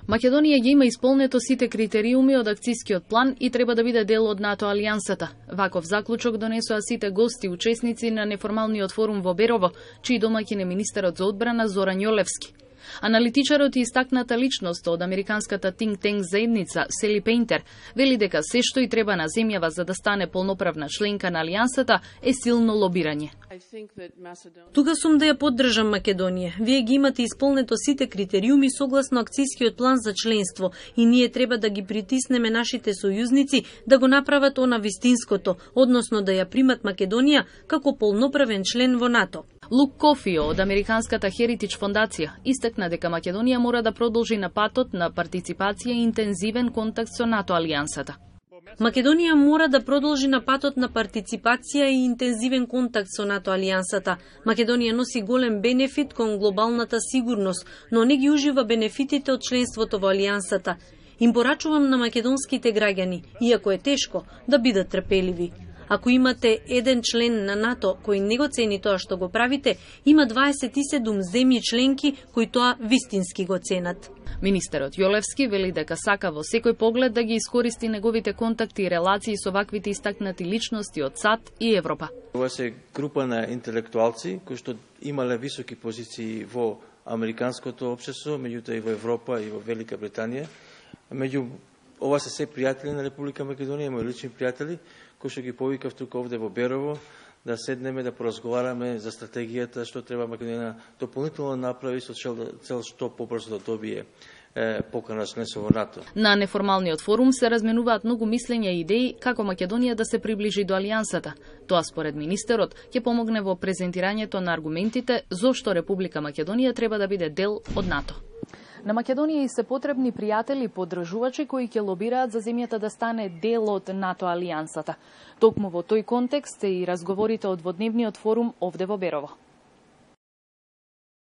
Македонија ги има исполнето сите критериуми од акцискиот план и треба да биде дел од НАТО алијансата. Ваков заклучок донесоа сите гости учесници на неформалниот форум во Берово, чиј домаќин е министерот за одбрана Зоран Јолевски. Аналитичарот и истакната личност од американската think tank заедница Сели Пейнтер вели дека се што и треба на земјава за да стане полноправна членка на алијансата е силно лобирање. Тука сум да ја поддржам Македонија. Вие ги имате исполнето сите критериуми согласно акцијскиот план за членство и ние треба да ги притиснеме нашите сојузници да го направат она вистинското, односно да ја примат Македонија како полноправен член во НАТО. Лук Кофио од Американската Heritage фондација истакна дека Македонија мора да продолжи на патот на партиципација и интензивен контакт со НАТО алијансата. Македонија мора да продолжи на патот на партиципација и интензивен контакт со НАТО алијансата. Македонија носи голем бенефит кон глобалната сигурност, но не ги ужива бенефитите од членството во алијансата. Им порачувам на македонските граѓани, иако е тешко, да бидат трпеливи. Ако имате еден член на НАТО кој не го цени тоа што го правите, има 27 земји членки кои тоа вистински го ценат. Министерот Јолевски вели дека сака во секој поглед да ги искористи неговите контакти и релации со ваквите истакнати личности од САД и Европа. Ова се група на интелектуалци кои што имале високи позиции во американското општество, меѓутоа и во Европа и во Велика Британија. Ова се пријатели на Република Македонија, мои лични пријатели, кои што ги повикав тука овде во Берово, да седнеме да поразговараме за стратегијата што треба Македонија дополнително направи со цел што побрзо да добие покана членство во НАТО. На неформалниот форум се разменуваат многу мислења и идеи како Македонија да се приближи до алијансата. Тоа според министерот ќе помогне во презентирањето на аргументите зошто Република Македонија треба да биде дел од НАТО. На Македонија и се потребни пријатели поддржувачи кои ќе лобираат за земјата да стане дел од НАТО алијансата. Токму во тој контекст се и разговорите од дводневниот форум овде во Берово.